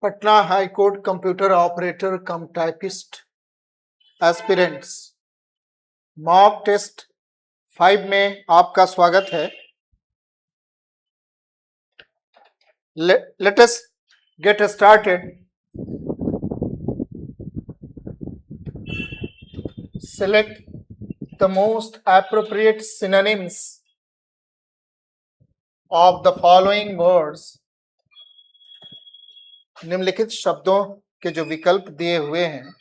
Patna high court computer operator cum typist aspirants mock test 5 में आपका स्वागत है। Let us get started. Select the most appropriate synonyms of the following words. निम्नलिखित शब्दों के जो विकल्प दिए हुए हैं,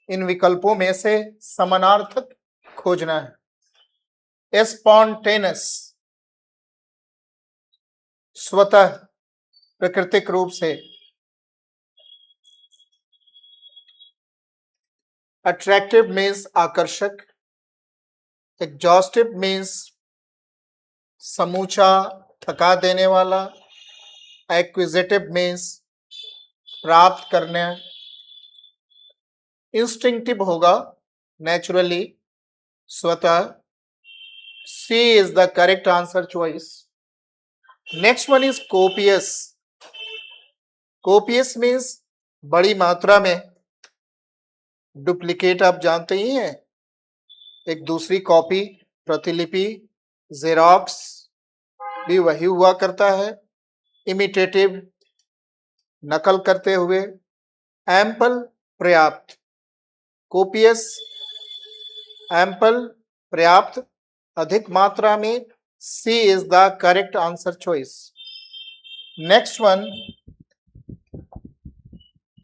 इन विकल्पों में से समानार्थक खोजना है। स्पॉन्टेनस, स्वतः, प्राकृतिक रूप से। अट्रैक्टिव मीन्स आकर्षक। एग्जॉस्टिव मीन्स समूचा, थका देने वाला। एक्विजिटिव मीन्स प्राप्त करने। इंस्टिंक्टिव होगा नेचुरली, स्वतः। C is the correct answer choice. Next one is copious. Copious means बड़ी मात्रा में। डुप्लीकेट आप जानते ही हैं, एक दूसरी कॉपी, प्रतिलिपि, जेरॉक्स भी वही हुआ करता है। इमिटेटिव, नकल करते हुए। एम्पल, पर्याप्त। कोपियस, एम्पल, पर्याप्त, अधिक मात्रा में। C is the correct answer choice. Next one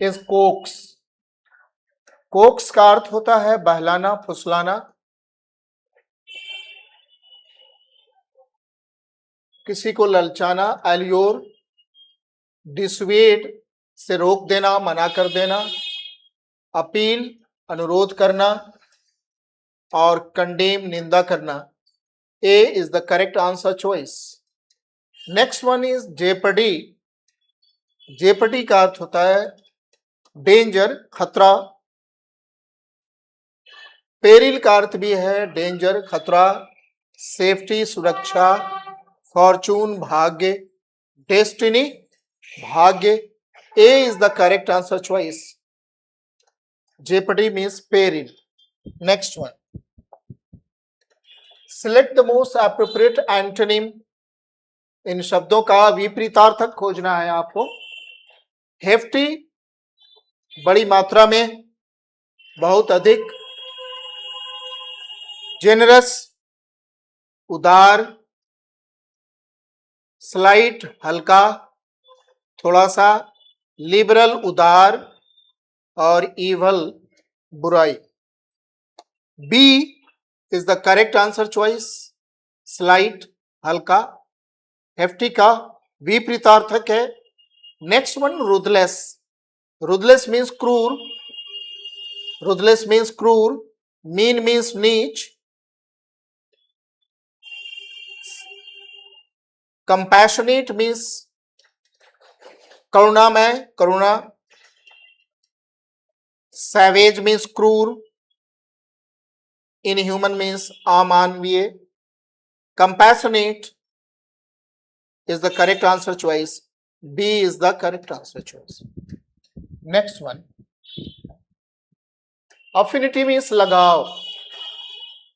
is coax. Coax का अर्थ होता है बहलाना, फुसलाना। किसी को ललचाना। एल्योर, डिसवेड से रोक देना, मना कर देना। अपील, अनुरोध करना। और कंडेम, निंदा करना। A is the correct answer choice. Next one is jeopardy. Jeopardy का अर्थ होता है डेंजर, खतरा। पेरिल का अर्थ भी है डेंजर, खतरा। सेफ्टी, सुरक्षा। फॉर्चून, भाग्य। डेस्टिनी, भाग्य। A is the correct answer choice. Jeopardy means peril. Next one, select the most appropriate antonym. इन शब्दों का विपरीतार्थक खोजना है आपको। हेफ्टी, बड़ी मात्रा में, बहुत अधिक। जेनरस, उदार। स्लाइट, हल्का, थोड़ा सा। लिबरल, उदार। और इवल, बुराई। B is the correct answer choice. Slight, हल्का। हेफ्टी का विपरीतार्थक है। Next one, ruthless. Ruthless means क्रूर। रुदलेस मीन्स क्रूर। मीन मीन्स नीच। कंपैशनेट मीन्स करुणामय, करुणा। सैवेज मीन्स क्रूर। इनह्यूमन मीन्स अमानवीय। Compassionate is the correct answer choice. B is the correct answer choice. Next one, affinity means लगाव।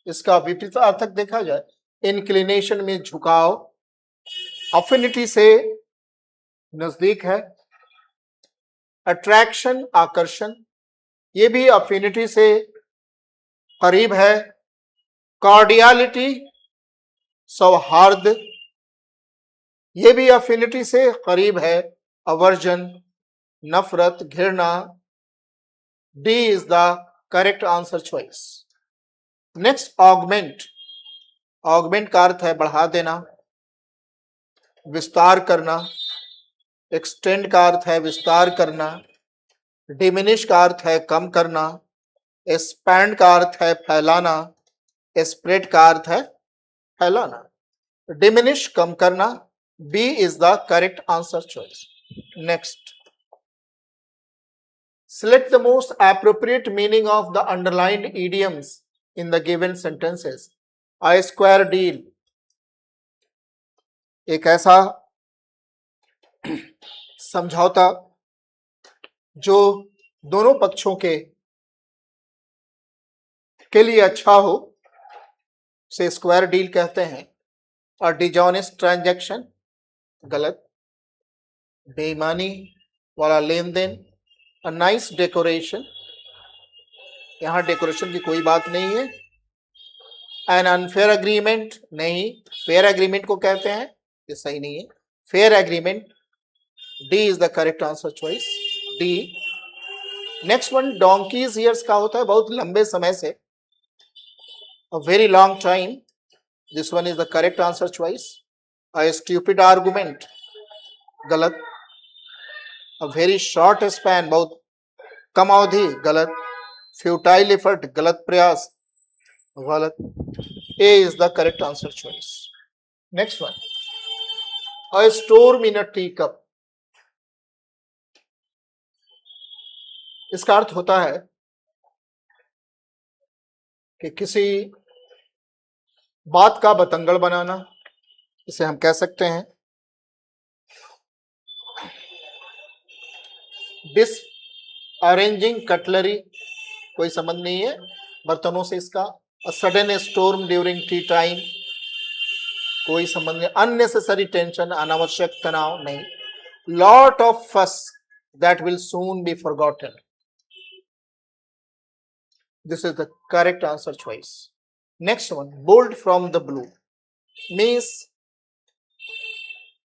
इसका विपरीतार्थक देखा जाए, इंक्लिनेशन में झुकाव। अफिनिटी से नजदीक है। अट्रैक्शन, आकर्षण, ये भी अफिनिटी से करीब है। कॉर्डियलिटी, सौहार्द, ये भी अफिनिटी से करीब है। अवर्जन, नफरत, घृणा। D is the correct answer choice. Next, augment. Augment का अर्थ है बढ़ा देना, विस्तार करना। एक्सटेंड का अर्थ है विस्तार करना। डिमिनिश का अर्थ है कम करना। एक्सपैंड का अर्थ है फैलाना। स्प्रेड का अर्थ है फैलाना। डिमिनिश, कम करना। B is the correct answer choice. Next, select the most appropriate meaning of the underlined idioms in the given sentences. A square deal, एक ऐसा समझौता जो दोनों पक्षों के लिए अच्छा हो से स्क्वायर डील कहते हैं। और डिजॉनेस्ट ट्रांजैक्शन गलत, बेईमानी वाला लेन देन। अ नाइस डेकोरेशन, यहां डेकोरेशन की कोई बात नहीं है। एन अनफेयर अग्रीमेंट नहीं, फेयर एग्रीमेंट को कहते हैं, ये सही नहीं है। Fair agreement, D is the correct answer choice, D. Next one donkey's years का होता है बहुत लंबे समय से, a very long time, this one is the correct answer choice. A stupid argument गलत, अ वेरी शॉर्ट स्पैन बहुत कम अवधि गलत, फ्यूटाइल एफर्ट गलत प्रयास गलत, A is the correct answer choice. Next one a storm in a tea cup, इसका अर्थ होता है कि किसी बात का बतंगड़ बनाना, इसे हम कह सकते हैं। डिस अरेंजिंग कटलरी कोई संबंध नहीं है बर्तनों से इसका। A sudden storm during tea time कोई संबंध नहीं। अननेसेसरी टेंशन अनावश्यक तनाव नहीं। Lot of fuss that will soon be forgotten, this is the correct answer choice. Next one bold from the blue means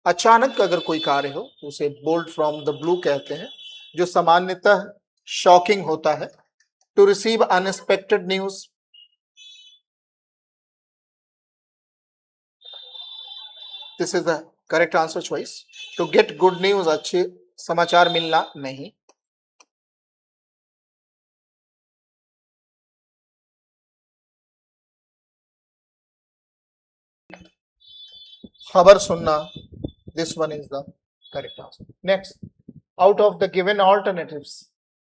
अचानक अगर कोई कार्य हो तो उसे बोल्ड फ्रॉम द ब्लू कहते हैं, जो सामान्यतः शॉकिंग होता है। To receive unexpected news, this is the correct answer choice. To get good news, अच्छे समाचार मिलना नहीं। खबर सुनना, this one is the correct answer. Next, out of the given alternatives,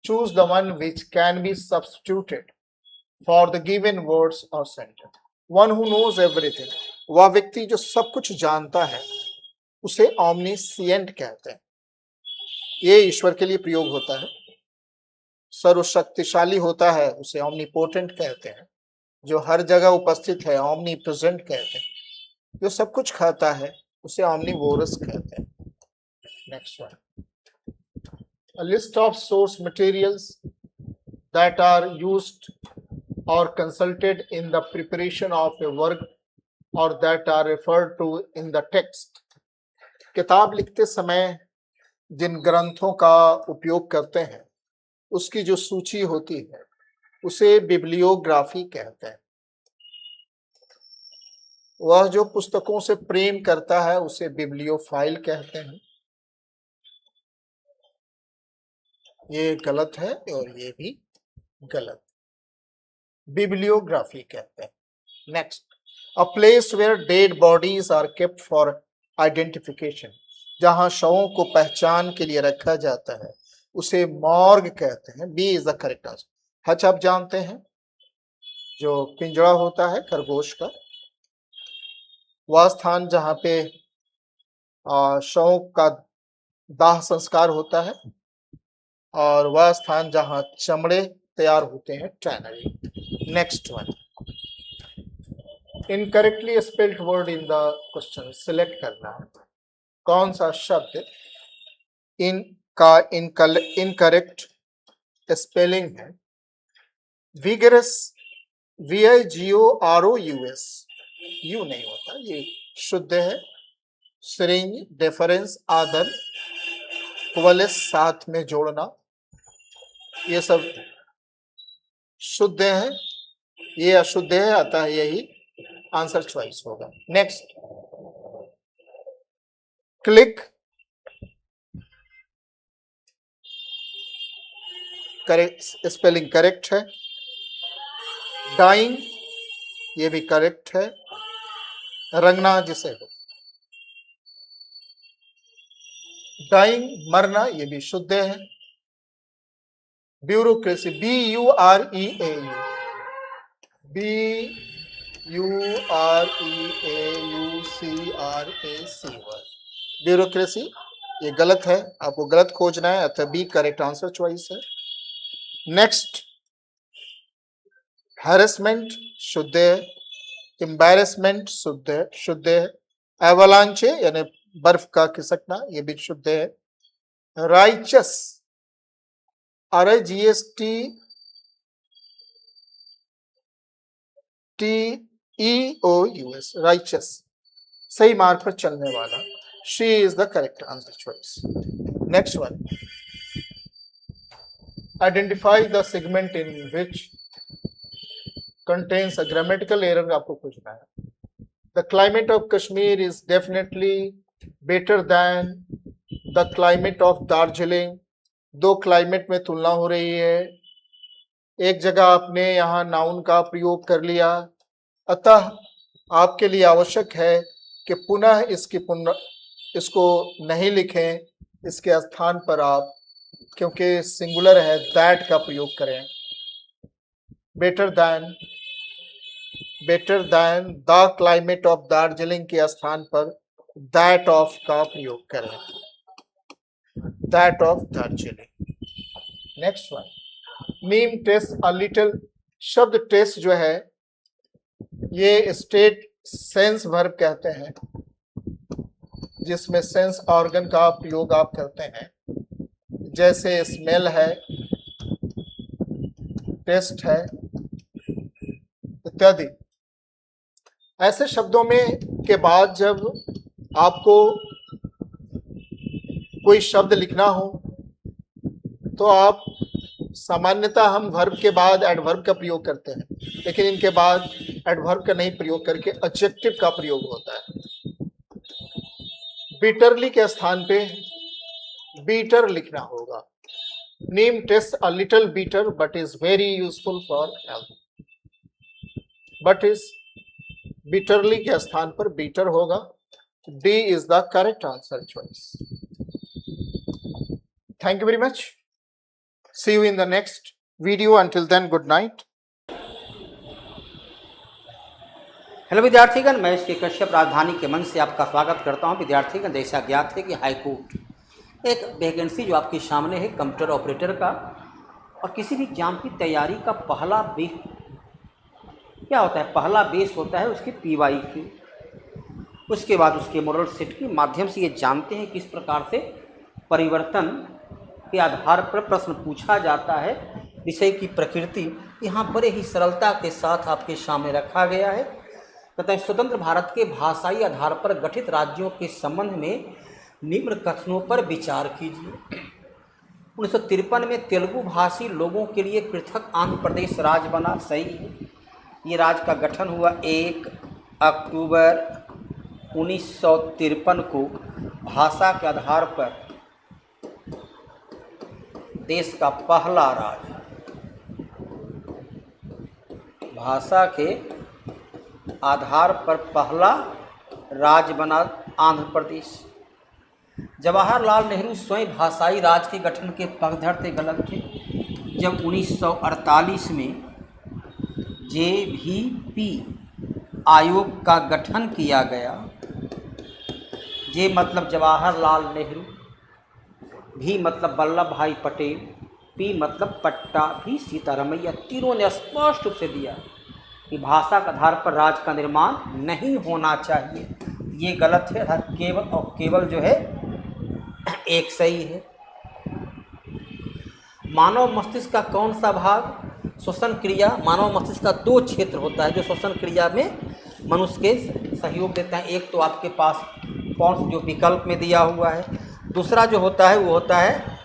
choose the one which can be substituted for the given words or sentence. One who knows everything, वह व्यक्ति जो सब कुछ जानता है उसे omniscient कहते हैं, ये ईश्वर के लिए प्रयोग होता है। सर्वशक्तिशाली होता है उसे omnipotent कहते हैं, जो हर जगह उपस्थित है omnipresent कहते हैं, जो सब कुछ खाता है उसे omnivorous कहते हैं। Next one, a list of source materials that are used or consulted in the preparation of a work or that are referred to in the text. किताब लिखते समय जिन ग्रंथों का उपयोग करते हैं उसकी जो सूची होती है उसे बिब्लियोग्राफी कहते हैं। वह जो पुस्तकों से प्रेम करता है उसे बिब्लियोफाइल कहते हैं। ये गलत है और ये भी गलत, बिब्लियोग्राफी कहते हैं। Next, a place where dead bodies are kept for identification, जहां शवों को पहचान के लिए रखा जाता है उसे मॉर्ग कहते हैं। B is the correct answer. हज आप जानते हैं, जो पिंजड़ा होता है खरगोश का, वह स्थान जहां पे शवों का दाह संस्कार होता है, और वह स्थान जहां चमड़े तैयार होते हैं tannery. Next one, incorrectly spelled word in the question, select करना है कौन सा शब्द इनका इनकरेक्ट स्पेलिंग है। विगरस, VIGOROUS, यू नहीं होता, ये शुद्ध है। सिरिंज, डिफरेंस, आदर, वलस साथ में जोड़ना, ये सब शुद्ध है, ये अशुद्ध है, अतः यही आंसर चॉइस होगा। Next, click correct, spelling correct है। डाइंग, ये भी करेक्ट है। रंगना जिसे हो, डाइंग मरना, ये भी शुद्ध है। ब्यूरोक्रेसी, BUREAU, BUREAUCRAC, ब्यूरोक्रेसी ये गलत है, आपको गलत खोजना है, अतः बी करेक्ट आंसर चॉइस है। नेक्स्ट, हैरेसमेंट शुद्ध है, एम्बैरेसमेंट शुद्ध है, एवलांचे यानी बर्फ का खिसकना ये भी शुद्ध है। राइचस, RIGST TEOUS, राइचस, सही मार्ग पर चलने वाला। She is the correct answer choice. Next one, identify the segment in which contains a grammatical error, आपको पूछना है। The climate of Kashmir is definitely better than the climate of Darjeeling. दो climate में तुलना हो रही है, एक जगह आपने यहाँ नाउन का प्रयोग कर लिया, अतः आपके लिए आवश्यक है कि पुनः इसको नहीं लिखें, इसके स्थान पर आप, क्योंकि सिंगुलर है, दैट का प्रयोग करें। Better than the climate of Darjeeling के स्थान पर दैट ऑफ का प्रयोग करें, that of Darjeeling. Next one, mean taste a little. शब्द टेस्ट जो है ये स्टेट सेंस वर्ब कहते हैं, जिसमें सेंस ऑर्गन का प्रयोग आप करते हैं, जैसे स्मेल है, टेस्ट है इत्यादि। ऐसे शब्दों में के बाद जब आपको कोई शब्द लिखना हो तो आप सामान्यतः हम वर्ब के बाद एडवर्ब का प्रयोग करते हैं, लेकिन इनके बाद एडवर्ब का नहीं प्रयोग करके एडजेक्टिव का प्रयोग होता है। बिटरली के स्थान पे बीटर लिखना होगा। Neem taste a little bitter but is very useful for health. But is bitterly के स्थान पर बीटर होगा। D is the correct answer choice. Thank you very much. See you in the next video. Until then, good night. Hello विद्यार्थीगण, मैं श्री कश्यप राजधानी के मंच से आपका स्वागत करता हूं। विद्यार्थीगण, जैसा ज्ञात है कि हाईकोर्ट एक वैकेंसी जो आपके सामने है कंप्यूटर ऑपरेटर का, और किसी भी एग्जाम की तैयारी का पहला बेस क्या होता है, पहला बेस होता है उसकी PY की। उसके बाद उसके मॉडल सेट के माध्यम से ये जानते हैं किस प्रकार से परिवर्तन के आधार पर प्रश्न पूछा जाता है। विषय की प्रकृति यहाँ बड़े ही सरलता के साथ आपके सामने रखा गया है। कहते हैं, स्वतंत्र भारत के भाषाई आधार पर गठित राज्यों के संबंध में निम्न कथनों पर विचार कीजिए। 1953 में तेलुगु भाषी लोगों के लिए पृथक आंध्र प्रदेश राज्य बना, सही है। ये राज्य का गठन हुआ 1 अक्टूबर 1953 को। भाषा के आधार पर देश का पहला राज्य, भाषा के आधार पर पहला राज्य बना आंध्र प्रदेश। जवाहरलाल नेहरू स्वयं भाषाई राज्य के गठन के पक्षधर थे, गलत थे। जब 1948 में JVP आयोग का गठन किया गया, जे मतलब जवाहरलाल नेहरू, भी मतलब वल्लभ भाई पटेल, पी मतलब पट्टा भी सीतारमैया, तीनों ने स्पष्ट रूप से दिया कि भाषा के आधार पर राज्य का निर्माण नहीं होना चाहिए। ये गलत है, केवल और केवल जो है एक सही है। मानव मस्तिष्क का कौन सा भाग श्वसन क्रिया? मानव मस्तिष्क का 2 क्षेत्र होता है जो श्वसन क्रिया में मनुष्य के सहयोग देता है। एक तो आपके पास पॉन्स जो विकल्प में दिया हुआ है, दूसरा जो होता है वो होता है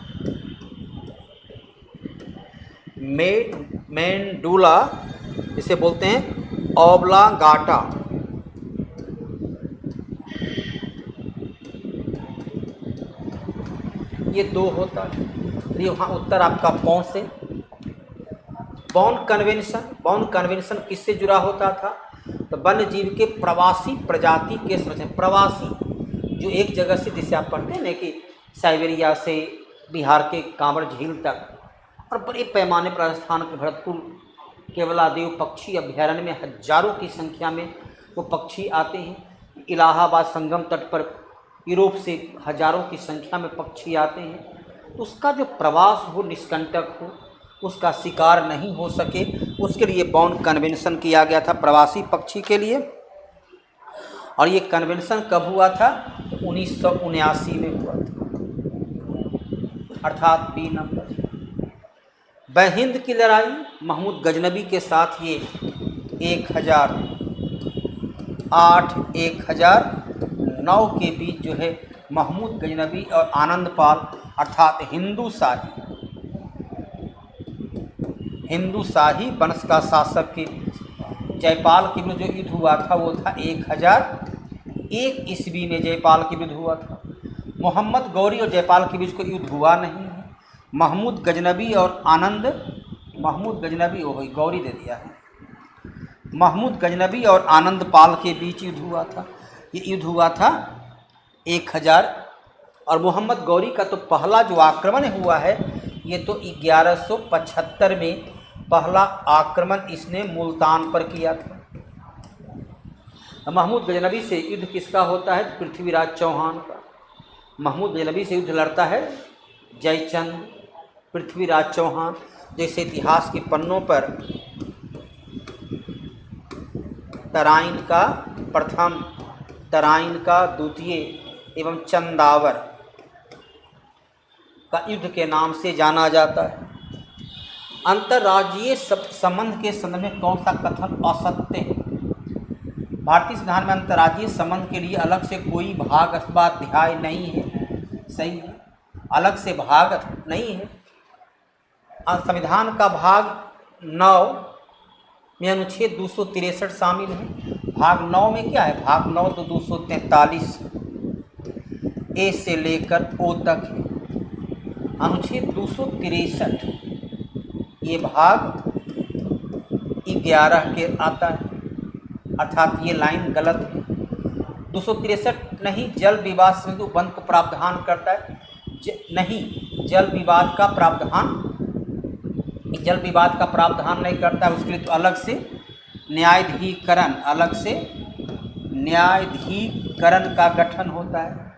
मेंडुला, इसे बोलते हैं ऑब्लांगाटा। ये 2 होता है। ये वहाँ उत्तर आपका पॉन्स है। बॉर्न कन्वेंशन किससे जुड़ा होता था? तो वन्य जीव के प्रवासी प्रजाति के संरक्षण। प्रवासी जो एक जगह से, जिसे आप पढ़ते हैं ना कि साइबेरिया से बिहार के कांवड़ झील तक, और बड़े पैमाने पर राजस्थान के भरतपुर केवलादेव पक्षी अभ्यारण्य में हजारों की संख्या में वो पक्षी आते हैं। इलाहाबाद संगम तट पर यूरोप से हजारों की संख्या में पक्षी आते हैं, तो उसका जो प्रवास हो निष्कंटक हो, उसका शिकार नहीं हो सके, उसके लिए बॉन कन्वेंशन किया गया था प्रवासी पक्षी के लिए। और ये कन्वेंशन कब हुआ था? तो 1979 में हुआ था, अर्थात 20 नवंबर। बहिंद की लड़ाई महमूद गजनबी के साथ ये 1008-1009 के बीच जो है महमूद गजनबी और आनंदपाल अर्थात हिंदू शाही वंश का शासक के जयपाल के विरुद्ध जो युद्ध हुआ था वो था 1001 ईस्वी में जयपाल के विरुद्ध हुआ था। मोहम्मद गौरी और जयपाल के बीच कोई युद्ध हुआ नहीं है। महमूद गजनबी और गौरी दे दिया है। महमूद गजनबी और आनंदपाल के बीच युद्ध हुआ था। ये युद्ध हुआ था 1000 और मोहम्मद गौरी का तो पहला जो आक्रमण हुआ है ये तो 1175 में पहला आक्रमण इसने मुल्तान पर किया था। महमूद गजनबी से युद्ध किसका होता है? पृथ्वीराज चौहान का। महमूद गजनबी से युद्ध लड़ता है जयचंद, पृथ्वीराज चौहान, जैसे इतिहास के पन्नों पर तराइन का प्रथम, तराइन का द्वितीय एवं चंदावर का युद्ध के नाम से जाना जाता है। अंतर्राज्यीय संबंध के संदर्भ में कौन सा कथन असत्य है? भारतीय संविधान में अंतर्राज्यीय संबंध के लिए अलग से कोई भाग अथवा अध्याय नहीं है। सही है, अलग से भाग नहीं है। संविधान का भाग 9 में अनुच्छेद 263 शामिल है। भाग 9 में क्या है? भाग 9 तो 243 ए से लेकर ओ तक है। अनुच्छेद 263 ये भाग 11 के आता है, अर्थात ये लाइन गलत है। 263 नहीं, जल विवाद संबंधी उपबंध को प्रावधान करता है। जल विवाद का प्रावधान नहीं करता है। उसके लिए तो अलग से न्यायाधिकरण का गठन होता है।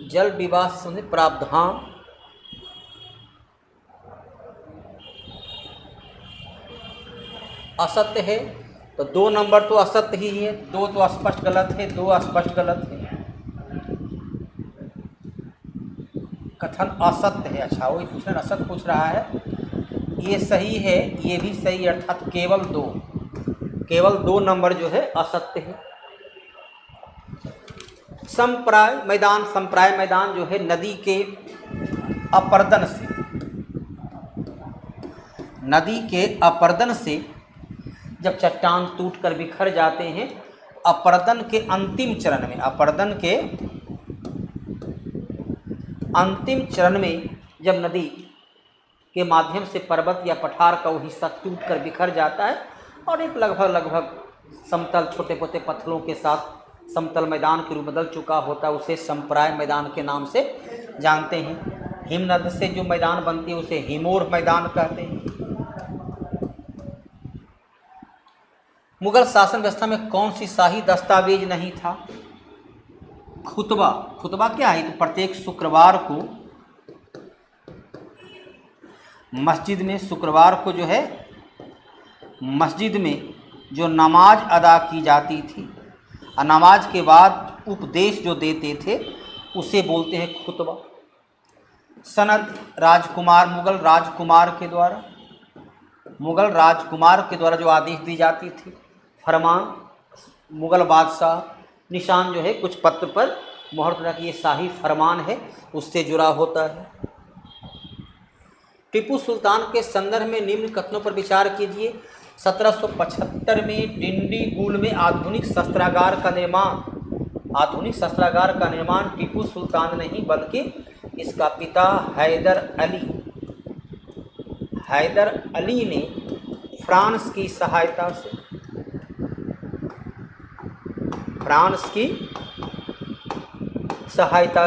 जल विवाद संबंधी प्रावधान असत्य है तो 2 नंबर तो असत्य ही है, 2 तो स्पष्ट गलत है, 2 स्पष्ट गलत है। कथन असत्य है। अच्छा, वही पूछ रहे, असत्य पूछ रहा है। ये सही है, ये भी सही, अर्थात केवल 2 नंबर जो है असत्य है। संप्राय मैदान जो है नदी के अपरदन से जब चट्टान टूटकर बिखर जाते हैं, अपरदन के अंतिम चरण में जब नदी के माध्यम से पर्वत या पठार का वो हिस्सा टूटकर बिखर जाता है और एक लगभग समतल छोटे मोटे पत्थरों के साथ समतल मैदान के रूप बदल चुका होता है, उसे संप्राय मैदान के नाम से जानते हैं। हिमनद से जो मैदान बनती है उसे हिमोर मैदान कहते हैं। मुगल शासन व्यवस्था में कौन सी शाही दस्तावेज नहीं था? खुतबा क्या है? तो प्रत्येक शुक्रवार को मस्जिद में जो नमाज अदा की जाती थी और नमाज के बाद उपदेश जो देते थे उसे बोलते हैं खुतबा। सनद मुगल राजकुमार के द्वारा जो आदेश दी जाती थी, फरमान मुगल बादशाह, निशान जो है कुछ पत्र पर मोहर तरह की ये शाही फरमान है, उससे जुड़ा होता है। टीपू सुल्तान के संदर्भ में निम्न कथनों पर विचार कीजिए। 1775 में डिंडीगुल में आधुनिक शस्त्रागार का निर्माण टीपू सुल्तान नहीं बल्कि इसका पिता हैदर अली ने फ्रांस की सहायता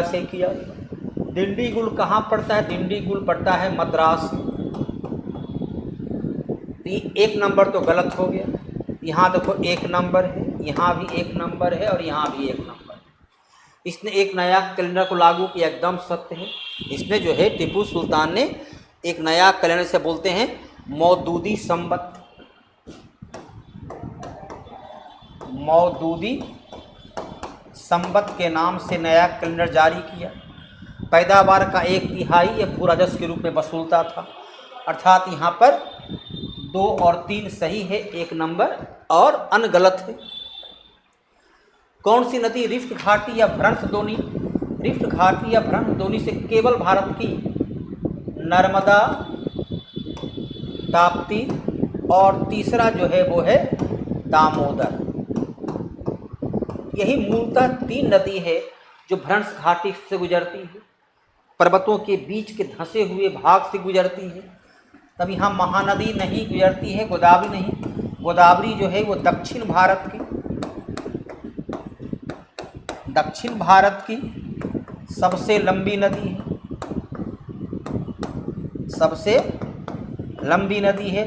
से किया। डिंडीगुल कहाँ पड़ता है? डिंडीगुल पड़ता है मद्रास में। एक नंबर तो गलत हो गया। यहाँ देखो 1 नंबर है, यहाँ भी 1 नंबर है और यहाँ भी 1 नंबर। इसने एक नया कैलेंडर को लागू किया, एकदम सत्य है। इसने जो है टीपू सुल्तान ने एक नया कैलेंडर से बोलते हैं मौदूदी संवत, मौदूदी संवत के नाम से नया कैलेंडर जारी किया। पैदावार का 1/3 यह भू राजस्व के रूप में वसूलता था, अर्थात यहाँ पर 2 और 3 सही है, 1 नंबर और अन गलत है। कौन सी नदी रिफ्ट घाटी या भ्रंशदोनी, रिफ्ट घाटी या भ्रंशदोनी से केवल भारत की नर्मदा, ताप्ती और तीसरा जो है वो है दामोदर। यही मूलतः 3 नदी है जो भ्रंश घाटी से गुजरती है, पर्वतों के बीच के धंसे हुए भाग से गुजरती है। तब यहाँ महानदी नहीं गुजरती है, गोदावरी नहीं। गोदावरी जो है वो दक्षिण भारत की सबसे लंबी नदी है, सबसे लंबी नदी है।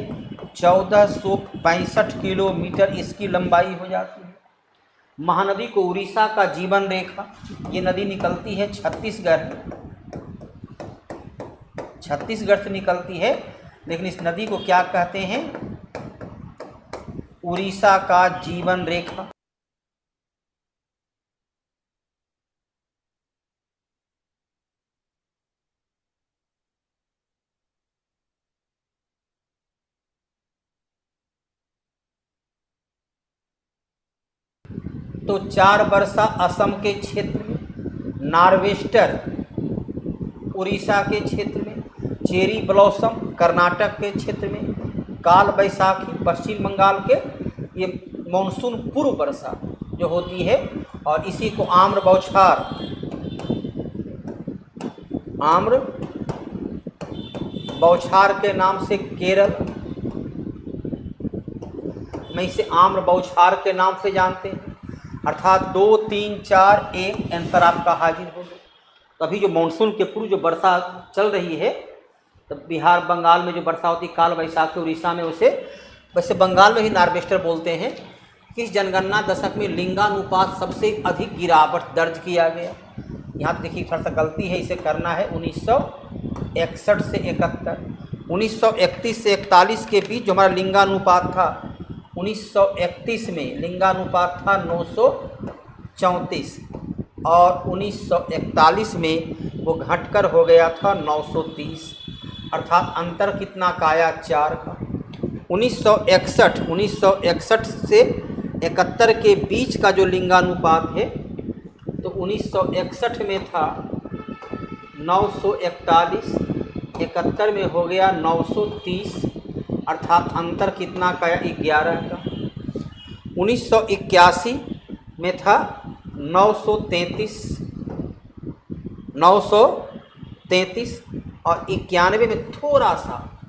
1465 किलोमीटर इसकी लंबाई हो जाती है। महानदी को उड़ीसा का जीवन रेखा, ये नदी निकलती है छत्तीसगढ़ से निकलती है, लेकिन इस नदी को क्या कहते हैं? उड़ीसा का जीवन रेखा। तो 4 वर्षा असम के क्षेत्र में, नार्वेस्टर उड़ीसा के क्षेत्र में, चेरी ब्लॉसम कर्नाटक के क्षेत्र में, काल बैसाखी पश्चिम बंगाल के, ये मानसून पूर्व वर्षा जो होती है, और इसी को आम्र बौछार के नाम से केरल में इसे आम्र बौछार के नाम से जानते हैं। अर्थात 2, 3, 4, 1 आंसर आपका हाजिर हो गया। तो अभी जो मानसून के पूर्व जो वर्षा चल रही है, तो बिहार बंगाल में जो वर्षा होती है काल बैसाखी, उड़ीसा में उसे वैसे बंगाल में ही नार्वेस्टर बोलते हैं। किस जनगणना दशक में लिंगानुपात सबसे अधिक गिरावट दर्ज किया गया? यहाँ तो देखिए थोड़ा सा गलती है, इसे करना है 1961 से 71। 1931 से 41 के बीच जो हमारा लिंगानुपात था, 1931 में लिंगानुपात था 934 और 1941 में वो घटकर हो गया था 930, अर्थात अंतर कितना का आया? 4 का। 1961 से 71 के बीच का जो लिंगानुपात है, तो 1961 में था 941, 71 में हो गया 930, अर्थात अंतर कितना का? 11 का। 1981 में था 933 और 91 में थोड़ा सा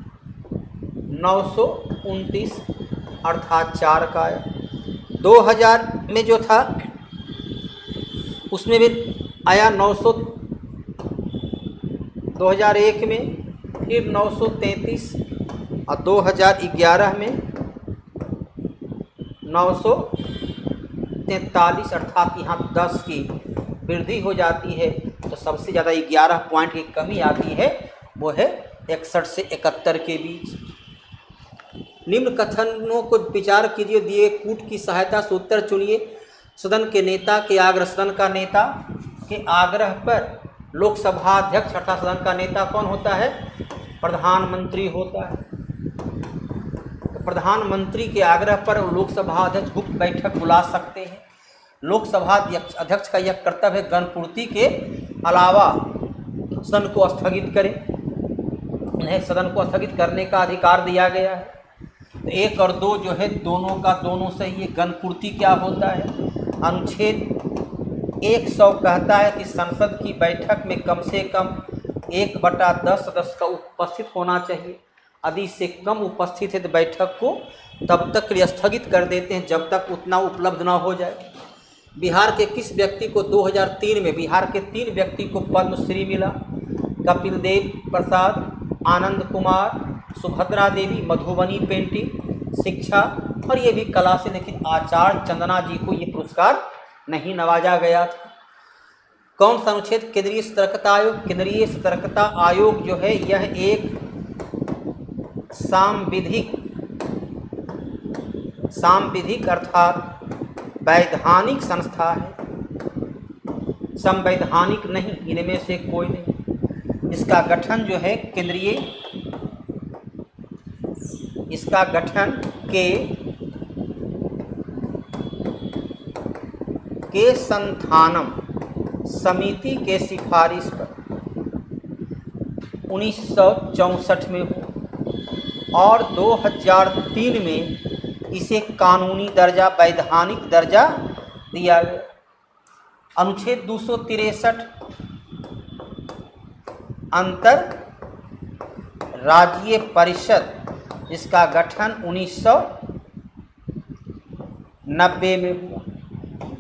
929, अर्थात 4 का आया। 2000 में जो था उसमें भी आया 2001 में फिर 933 और 2011 में 943, अर्थात यहाँ 10 की वृद्धि हो जाती है। तो सबसे ज़्यादा 11 पॉइंट की कमी आती है, वो है 61 से 71 के बीच। निम्न कथनों को विचार कीजिए, दिए कूट की सहायता से उत्तर चुनिए। सदन के नेता के आग्रह, सदन का नेता के आग्रह पर लोकसभा अध्यक्ष अर्थात सदन का नेता कौन होता है? प्रधानमंत्री होता है। तो प्रधानमंत्री के आग्रह पर लोकसभा अध्यक्ष गुप्त बैठक बुला सकते हैं। लोकसभा अध्यक्ष का यह कर्तव्य है गणपूर्ति के अलावा सदन को स्थगित करें। उन्हें सदन को स्थगित करने का अधिकार दिया गया है। तो 1 और 2 जो है दोनों का दोनों सही है। गणपूर्ति क्या होता है? अनुच्छेद 100 कहता है कि संसद की बैठक में कम से कम 1/10 सदस्य का उपस्थित होना चाहिए। यदि इससे कम उपस्थित है तो बैठक को तब तक के लिए स्थगित कर देते हैं जब तक उतना उपलब्ध ना हो जाए। बिहार के किस व्यक्ति को 2003 में बिहार के 3 व्यक्ति को पद्मश्री मिला? कपिल देव प्रसाद, आनंद कुमार, सुभद्रा देवी। मधुबनी पेंटिंग, शिक्षा और ये भी कला से, लेकिन आचार्य चंदना जी को ये पुरस्कार नहीं नवाजा गया था। कौन सा अनुच्छेद? केंद्रीय सतर्कता आयोग। केंद्रीय सतर्कता आयोग जो है यह एक सांविधिक अर्थात वैधानिक संस्था है, संवैधानिक नहीं, इनमें से कोई नहीं। इसका गठन जो है इसका गठन के संस्थानम समिति के सिफारिश पर 1964 में हुआ और 2003 में इसे कानूनी दर्जा, वैधानिक दर्जा दिया गया। अनुच्छेद 263 अंतर राज्यीय परिषद, इसका गठन 1990 में हुआ।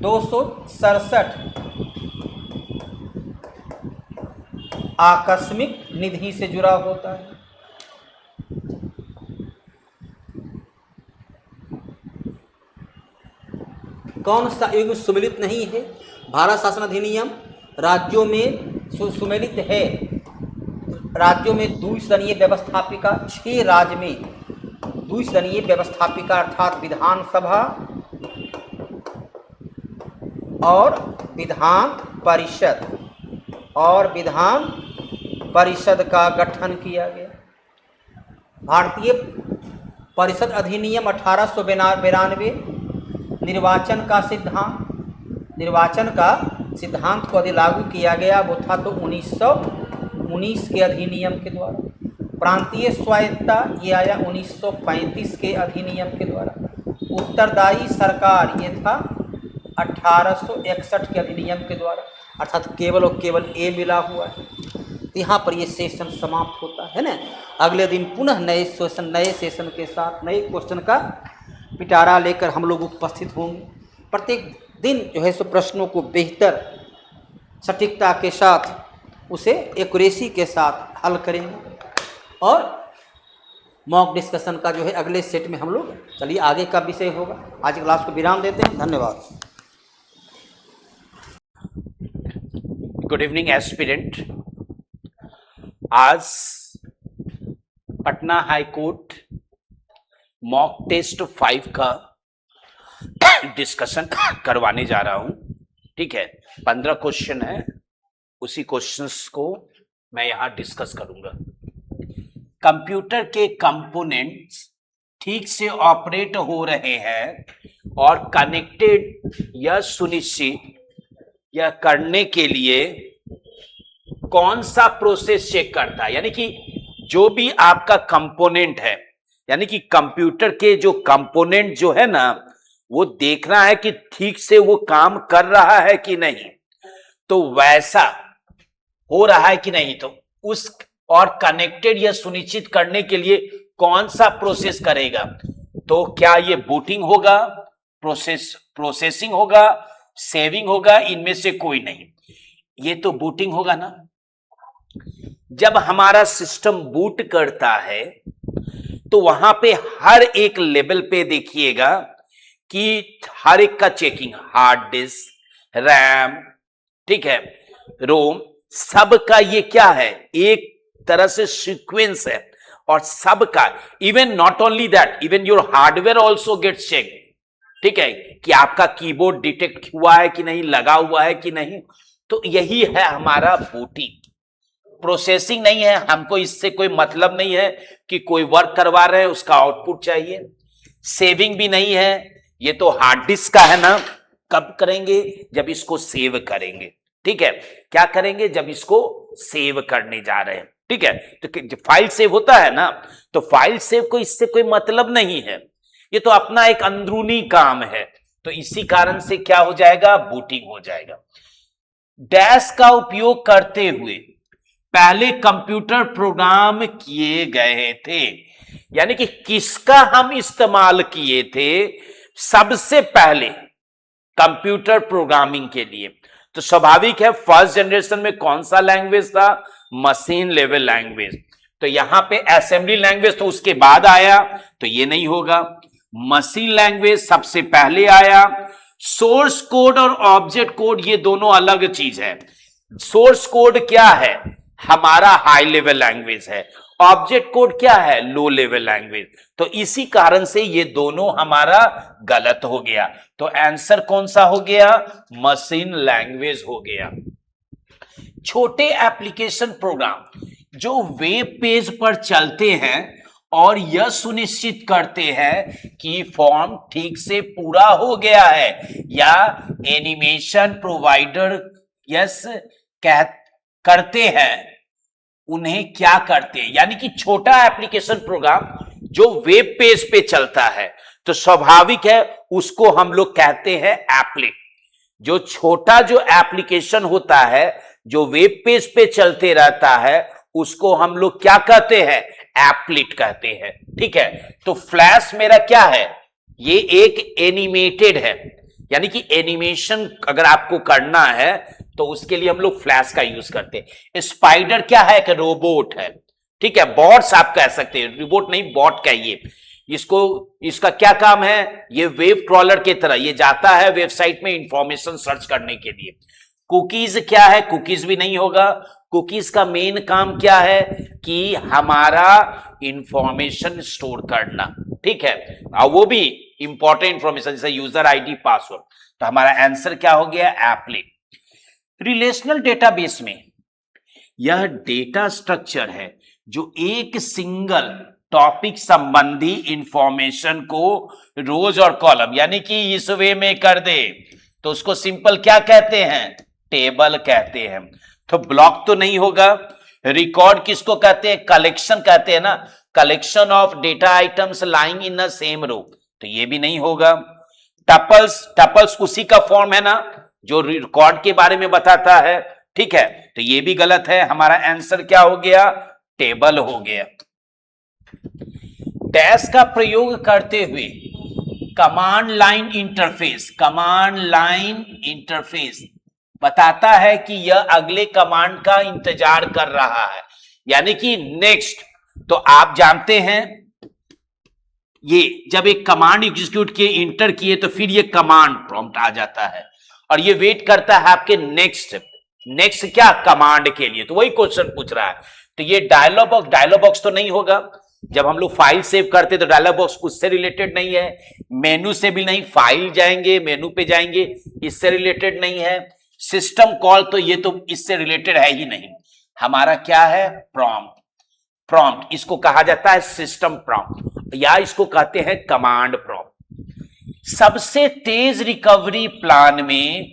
267 आकस्मिक निधि से जुड़ा होता है। कौन सा युग्म सुमेलित नहीं है? भारत शासन अधिनियम राज्यों में सुमेलित है। राज्यों में द्विसदनीय व्यवस्थापिका, 6 राज्य में द्विसदनीय व्यवस्थापिका अर्थात विधानसभा और विधान परिषद का गठन किया गया। भारतीय परिषद अधिनियम 1892 निर्वाचन का सिद्धांत को यदि लागू किया गया वो था तो 1919 के अधिनियम के द्वारा। प्रांतीय स्वायत्तता ये आया 1935 के अधिनियम के द्वारा। उत्तरदायी सरकार ये था 1861 के अधिनियम के द्वारा, अर्थात केवल और केवल ए मिला हुआ है। तो यहाँ पर ये सेशन समाप्त होता है ना। अगले दिन पुनः नए सेशन के साथ नए क्वेश्चन का पिटारा लेकर हम लोग उपस्थित होंगे। प्रत्येक दिन जो है सो प्रश्नों को बेहतर सटीकता के साथ, उसे एक्यूरेसी के साथ हल करेंगे और मॉक डिस्कशन का जो है अगले सेट में हम लोग चलिए आगे का विषय होगा। आज की क्लास को विराम देते हैं। धन्यवाद। Good evening aspirant. आज Patna high court mock test 5 का डिस्कशन करवाने जा रहा हूं। ठीक है, 15 क्वेश्चन है, उसी क्वेश्चंस को मैं यहां डिस्कस करूंगा। कंप्यूटर के कंपोनेंट्स ठीक से ऑपरेट हो रहे हैं और कनेक्टेड या सुनिश्चित या करने के लिए कौन सा प्रोसेस चेक करता है? यानी कि जो भी आपका कंपोनेंट है, यानी कि कंप्यूटर के जो कंपोनेंट जो है ना, वो देखना है कि ठीक से वो काम कर रहा है कि नहीं, तो वैसा हो रहा है कि नहीं, तो उस और कनेक्टेड या सुनिश्चित करने के लिए कौन सा प्रोसेस करेगा? तो क्या ये बूटिंग होगा, प्रोसेसिंग होगा, सेविंग होगा? इनमें से कोई नहीं। ये तो बूटिंग होगा ना। जब हमारा सिस्टम बूट करता है तो वहां पे हर एक लेवल पे देखिएगा कि हर एक का चेकिंग, हार्ड डिस्क, रैम, ठीक है, रोम, सब का ये क्या है, एक तरह से सीक्वेंस है। और सबका, even not only that, even your hardware also gets check. ठीक है, कि आपका कीबोर्ड डिटेक्ट हुआ है कि नहीं, लगा हुआ है कि नहीं। तो यही है हमारा बूटिंग। प्रोसेसिंग नहीं है, हमको इससे कोई मतलब नहीं है कि कोई वर्क करवा रहे हैं उसका आउटपुट चाहिए। सेविंग भी नहीं है, ये तो हार्ड डिस्क का है ना। कब करेंगे? जब इसको सेव करेंगे। ठीक है, क्या करेंगे? जब इसको सेव करने जा रहे हैं। ठीक है, तो फाइल सेव होता है ना, तो फाइल सेव को इससे कोई मतलब नहीं है, ये तो अपना एक अंदरूनी काम है। तो इसी कारण से क्या हो जाएगा? बूटिंग हो जाएगा। डैश का उपयोग करते हुए पहले कंप्यूटर प्रोग्राम किए गए थे, यानी कि किसका हम इस्तेमाल किए थे सबसे पहले कंप्यूटर प्रोग्रामिंग के लिए? तो स्वाभाविक है, फर्स्ट जनरेशन में कौन सा लैंग्वेज था? Machine level language. तो यहां पे असेंबली लैंग्वेज तो उसके बाद आया, तो ये नहीं होगा। मशीन लैंग्वेज सबसे पहले आया। सोर्स कोड और ऑब्जेक्ट कोड ये दोनों अलग चीज है। सोर्स कोड क्या है? हमारा हाई लेवल लैंग्वेज है। ऑब्जेक्ट कोड क्या है? Low level language. तो इसी कारण से ये दोनों हमारा गलत हो गया। तो आंसर कौन सा हो गया? मशीन लैंग्वेज हो गया। छोटे एप्लीकेशन प्रोग्राम जो वेब पेज पर चलते हैं और यह सुनिश्चित करते हैं कि फॉर्म ठीक से पूरा हो गया है, या एनिमेशन प्रोवाइडर यस करते हैं, उन्हें क्या करते हैं? यानी कि छोटा एप्लीकेशन प्रोग्राम जो वेब पेज पे चलता है, तो स्वाभाविक है उसको हम लोग कहते हैं एप्लेट। जो छोटा जो एप्लीकेशन होता है जो वेब पेज पे चलते रहता है, उसको हम लोग क्या कहते हैं? एप्लेट कहते हैं। ठीक है, तो फ्लैश मेरा क्या है? ये एक एनिमेटेड है, यानी कि एनिमेशन अगर आपको करना है तो उसके लिए हम लोग फ्लैश का यूज करते हैं। स्पाइडर क्या है? कि रोबोट है। ठीक है, बॉट्स आप कह सकते हैं, रोबोट नहीं बॉट कहिए इसको। इसका क्या काम है? ये वेब क्रॉलर की तरह ये जाता है वेबसाइट में इंफॉर्मेशन सर्च करने के लिए। कुकीज क्या है? कुकीज भी नहीं होगा। कुकीज का मेन काम क्या है? कि हमारा इंफॉर्मेशन स्टोर करना। ठीक है, और वो भी इंपॉर्टेंट इंफॉर्मेशन जैसे यूजर आईडी, पासवर्ड। तो हमारा आंसर क्या हो गया? एप्लेट। रिलेशनल डेटाबेस में यह डेटा स्ट्रक्चर है जो एक सिंगल टॉपिक संबंधी इंफॉर्मेशन को रोज और कॉलम यानी कि इस वे में कर दे, तो उसको सिंपल क्या कहते हैं? टेबल कहते हैं। तो ब्लॉक तो नहीं होगा। रिकॉर्ड किसको कहते हैं? कलेक्शन कहते हैं ना, collection of data items lying in a same row, तो ये भी नहीं होगा। टपल्स, टपल्स उसी का फॉर्म है ना जो रिकॉर्ड के बारे में बताता है। ठीक है, तो ये भी गलत है। हमारा आंसर क्या हो गया? टेबल हो गया। डैश का प्रयोग करते हुए command line interface, command line interface बताता है कि यह अगले कमांड का इंतजार कर रहा है, यानी कि नेक्स्ट। तो आप जानते हैं ये जब एक कमांड एग्जीक्यूट किए, इंटर किए, तो फिर ये कमांड प्रॉम्प्ट आ जाता है और ये वेट करता है आपके नेक्स्ट, नेक्स्ट क्या? कमांड के लिए। तो वही क्वेश्चन पूछ रहा है। तो ये डायलॉग बॉक्स, डायलॉग बॉक्स तो नहीं होगा। जब हम लोग फाइल सेव करते तो डायलॉग बॉक्स उससे रिलेटेड नहीं है। मेनू से भी नहीं, फाइल जाएंगे मेनू पे जाएंगे, इससे रिलेटेड नहीं है। सिस्टम कॉल तो ये तो इससे रिलेटेड है ही नहीं। हमारा क्या है? प्रॉम्प्ट। प्रॉम्प्ट इसको कहा जाता है सिस्टम प्रॉम्प्ट, या इसको कहते हैं कमांड प्रॉम्प्ट। सबसे तेज रिकवरी प्लान में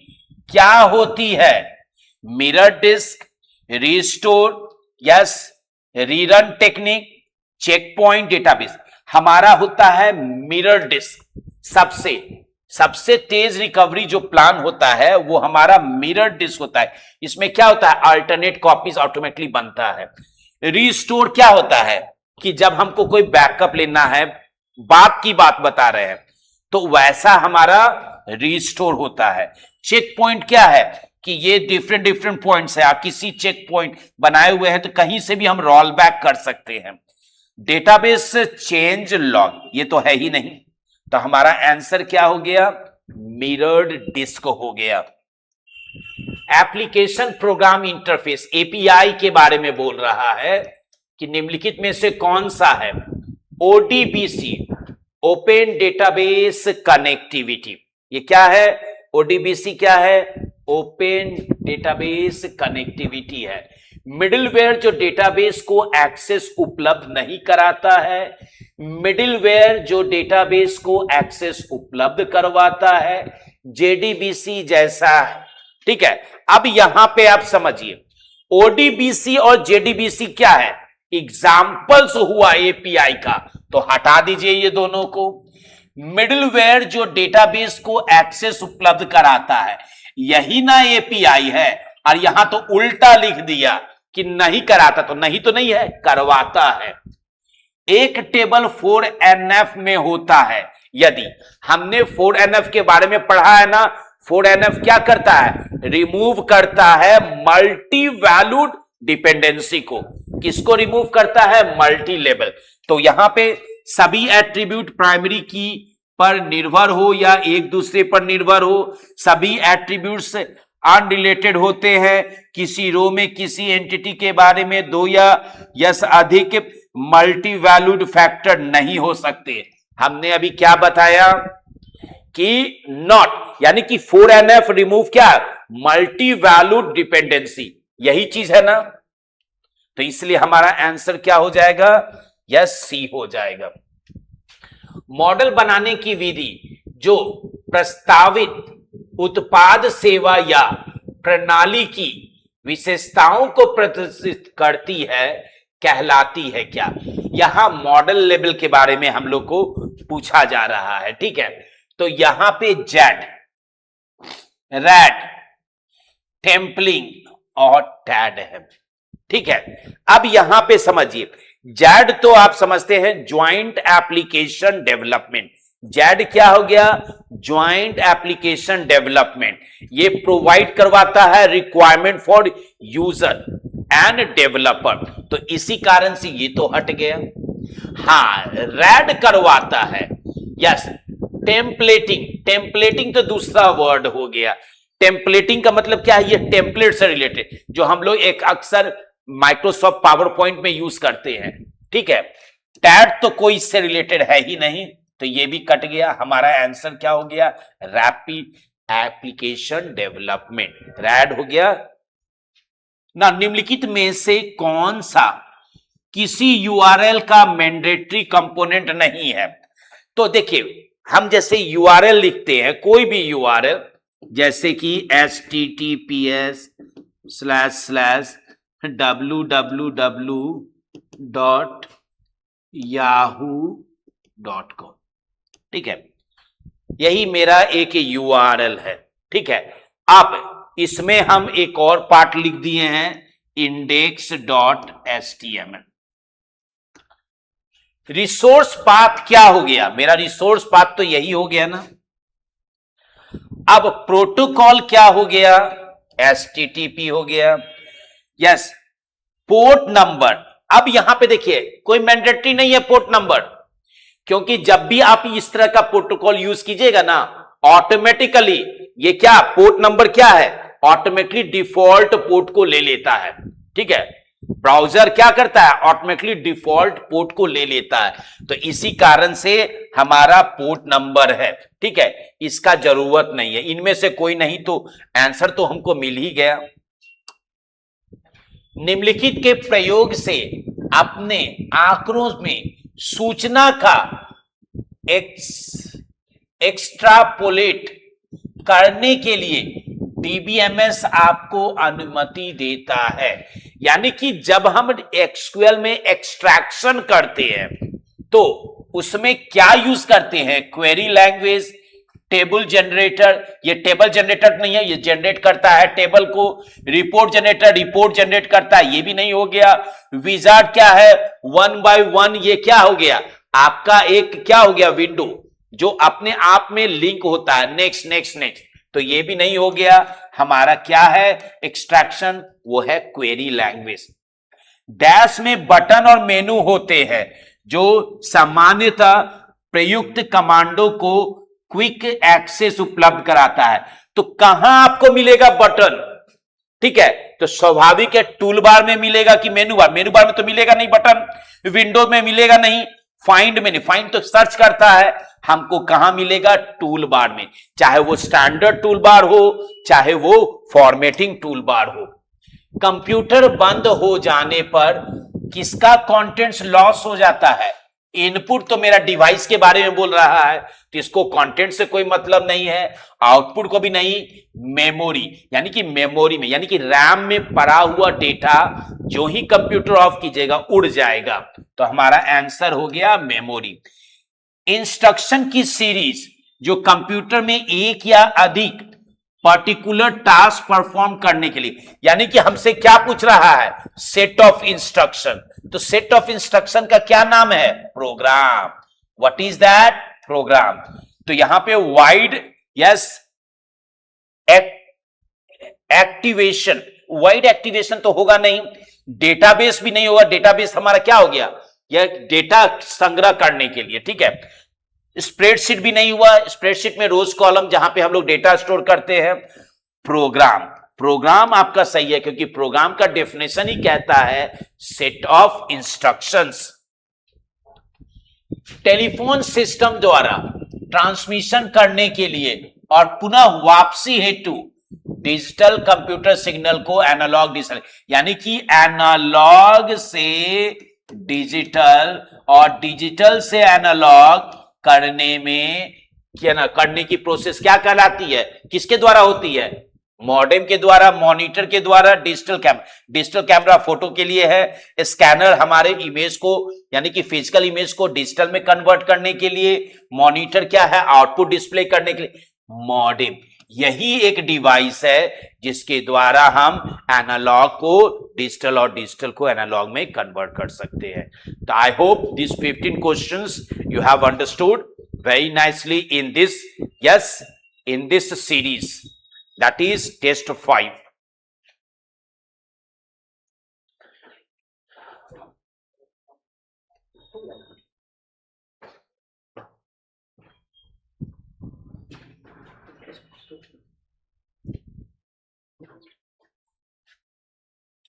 क्या होती है? Mirror disk, restore, yes, rerun technique, check point, database. हमारा होता है मिरर डिस्क। सबसे तेज रिकवरी जो प्लान होता है वो हमारा मिरर डिस्क होता है। इसमें क्या होता है? अल्टरनेट कॉपीज ऑटोमेटिकली बनता है। रिस्टोर क्या होता है? कि जब हमको कोई बैकअप लेना है, बात की बात बता रहे हैं, तो वैसा हमारा रिस्टोर होता है। चेक पॉइंट क्या है? कि ये डिफरेंट पॉइंट्स है, आप किसी चेक पॉइंट बनाए हुए हैं तो कहीं से भी हम रोल बैक कर सकते हैं। डेटाबेस चेंज लॉग, ये तो है ही नहीं। तो हमारा आंसर क्या हो गया? मिरर्ड डिस्क हो गया। एप्लीकेशन प्रोग्राम इंटरफेस, एपीआई के बारे में बोल रहा है कि निम्नलिखित में से कौन सा है? ODBC, open database connectivity. ये क्या है? ओडीबीसी क्या है? ओपन डेटाबेस कनेक्टिविटी है। मिडिलवेयर जो डेटाबेस को एक्सेस उपलब्ध नहीं कराता है, मिडिलवेयर जो डेटाबेस को एक्सेस उपलब्ध करवाता है, जेडीबीसी जैसा है। ठीक है, अब यहां पे आप समझिए ओडीबीसी और जेडीबीसी क्या है? एग्जाम्पल्स हुआ एपीआई का, तो हटा दीजिए ये दोनों को। मिडिलवेयर जो डेटाबेस को एक्सेस उपलब्ध कराता है, यही ना एपीआई है। और यहां तो उल्टा लिख दिया कि नहीं कराता, तो नहीं है, करवाता है। एक टेबल 4NF में होता है। यदि हमने 4NF के बारे में पढ़ा है ना, 4NF क्या करता है? रिमूव करता है मल्टी वैल्यूड डिपेंडेंसी को। किसको रिमूव करता है? Multi level. तो यहां पे सभी एट्रीब्यूट प्राइमरी की पर निर्भर हो या एक दूसरे पर निर्भर हो, सभी एट्रीब्यूट्स अनरिलेटेड होते हैं, किसी रो में किसी एंटिटी के बारे में दो या यस अधिक मल्टी वैल्यूड फैक्टर नहीं हो सकते। हमने अभी क्या बताया कि नॉट यानी कि 4NF रिमूव क्या, मल्टी वैल्यूड डिपेंडेंसी, यही चीज है ना। तो इसलिए हमारा आंसर क्या हो जाएगा, यस सी हो जाएगा। मॉडल बनाने की विधि जो प्रस्तावित उत्पाद सेवा या प्रणाली की विशेषताओं को प्रदर्शित करती है कहलाती है क्या। यहां मॉडल लेवल के बारे में हम लोग को पूछा जा रहा है, ठीक है। तो यहां पे जेड, रैड, टेम्पलिंग और टैड है, ठीक है। अब यहां पे समझिए, जेड तो आप समझते हैं ज्वाइंट एप्लीकेशन डेवलपमेंट। जेड क्या हो गया, ज्वाइंट एप्लीकेशन डेवलपमेंट। ये प्रोवाइड करवाता है requirement for user end developer, तो इसी कारण से ये तो हट गया। हाँ, रैड करवाता है, यस टेम्पलेटिंग। टेम्पलेटिंग तो दूसरा वर्ड हो गया। टेम्पलेटिंग का मतलब क्या है, ये टेम्पलेट से रिलेटेड जो हम लोग एक अक्सर माइक्रोसॉफ्ट पावर पॉइंट में यूज करते हैं, ठीक है। टैड तो कोई इससे रिलेटेड है ही नहीं, तो ये भी कट गया। हमारा आंसर क्या हो गया, रैपिड एप्लीकेशन डेवलपमेंट, रैड हो गया ना। निम्नलिखित में से कौन सा किसी यूआरएल का मैंडेटरी कंपोनेंट नहीं है। तो देखिए, हम जैसे यूआरएल लिखते हैं, कोई भी यूआरएल जैसे कि https://www.yahoo.com, ठीक है। यही मेरा एक यूआरएल है, ठीक है। अब इसमें हम एक और पार्ट लिख दिए हैं, index.html। रिसोर्स पाथ क्या हो गया, मेरा रिसोर्स पाथ तो यही हो गया ना। अब प्रोटोकॉल क्या हो गया, HTTP हो गया, यस। पोर्ट नंबर, अब यहां पे देखिए कोई मैंडेटरी नहीं है पोर्ट नंबर, क्योंकि जब भी आप इस तरह का प्रोटोकॉल यूज कीजिएगा ना, ऑटोमेटिकली ये क्या पोर्ट नंबर क्या है, ऑटोमेटिकली डिफॉल्ट पोर्ट को ले लेता है, ठीक है। ब्राउजर क्या करता है, ऑटोमेटिकली डिफॉल्ट पोर्ट को ले लेता है। तो इसी कारण से हमारा पोर्ट नंबर है, ठीक है, इसका जरूरत नहीं है। इनमें से कोई नहीं तो आंसर तो हमको मिल ही गया। निम्नलिखित के प्रयोग से अपने आंकड़ों में सूचना का एक्स्ट्रापोलेट करने के लिए डीबीएमएस आपको अनुमति देता है। यानी कि जब हम एसक्यूएल में एक्सट्रैक्शन करते हैं तो उसमें क्या यूज करते हैं, क्वेरी लैंग्वेज, टेबल जनरेटर। ये टेबल जनरेटर नहीं है, ये जनरेट करता है टेबल को। रिपोर्ट जनरेटर रिपोर्ट जनरेट करता है, ये भी नहीं हो गया। विजार्ड क्या है, 1 by 1, ये क्या हो गया आपका एक क्या हो गया, विंडो जो अपने आप में लिंक होता है, नेक्स्ट नेक्स्ट नेक्स्ट, तो ये भी नहीं हो गया। हमारा क्या है एक्सट्रैक्शन, वो है क्वेरी लैंग्वेज। डैश में बटन और मेनू होते हैं जो सामान्यतः प्रयुक्त कमांडो को क्विक एक्सेस उपलब्ध कराता है। तो कहां आपको मिलेगा बटन, ठीक है, तो स्वाभाविक है टूल बार में मिलेगा कि मेनू बार। मेनू बार में तो मिलेगा नहीं बटन, विंडो में मिलेगा नहीं, फाइंड में नहीं, फाइंड तो सर्च करता है, हमको कहां मिलेगा, टूल बार में। चाहे वो स्टैंडर्ड टूल बार हो, चाहे वो फॉर्मेटिंग टूल बार हो। कंप्यूटर बंद हो जाने पर किसका कंटेंट्स लॉस हो जाता है, इनपुट तो मेरा डिवाइस के बारे में बोल रहा है, तो इसको कंटेंट से कोई मतलब नहीं है, आउटपुट को भी नहीं। मेमोरी यानी कि मेमोरी में, यानी कि रैम में पड़ा हुआ डेटा जो ही कंप्यूटर ऑफ कीजिएगा उड़ जाएगा। तो हमारा आंसर हो गया मेमोरी। इंस्ट्रक्शन की सीरीज जो कंप्यूटर में एक या अधिक पर्टिकुलर टास्क परफॉर्म करने के लिए, यानी कि हमसे क्या पूछ रहा है, सेट ऑफ इंस्ट्रक्शन। तो सेट ऑफ इंस्ट्रक्शन का क्या नाम है, program. What is that, program. तो यहां पे wide, yes, activation, wide activation तो होगा नहीं, डेटाबेस भी नहीं होगा। डेटाबेस हमारा क्या हो गया, यह डेटा संग्रह करने के लिए, ठीक है। स्प्रेडशीट भी नहीं हुआ, स्प्रेडशीट में रोज कॉलम जहां पे हम लोग डेटा स्टोर करते हैं। प्रोग्राम, प्रोग्राम आपका सही है, क्योंकि प्रोग्राम का डेफिनेशन ही कहता है set of instructions. Telephone system द्वारा ट्रांसमिशन करने के लिए और पुनः वापसी हेतु डिजिटल कंप्यूटर सिग्नल को एनालॉग डिजिटल, यानी कि एनालॉग से डिजिटल और डिजिटल से एनालॉग करने में क्या ना करने की प्रोसेस क्या कहलाती है, किसके द्वारा होती है? मॉडेम के द्वारा, मॉनिटर के द्वारा, डिजिटल कैमरा फोटो के लिए है, स्कैनर हमारे इमेज को यानी कि फिजिकल इमेज को डिजिटल में कन्वर्ट करने के लिए, मॉनिटर क्या है? आउटपुट डिस्प्ले करने के लिए। मॉडेम यही एक डिवाइस है जिसके द्वारा हम एनालॉग को डिजिटल और डिजिटल को एनालॉग में कन्वर्ट कर सकते हैं। तो I hope this 15 questions you have understood very nicely in this series, that is test 5.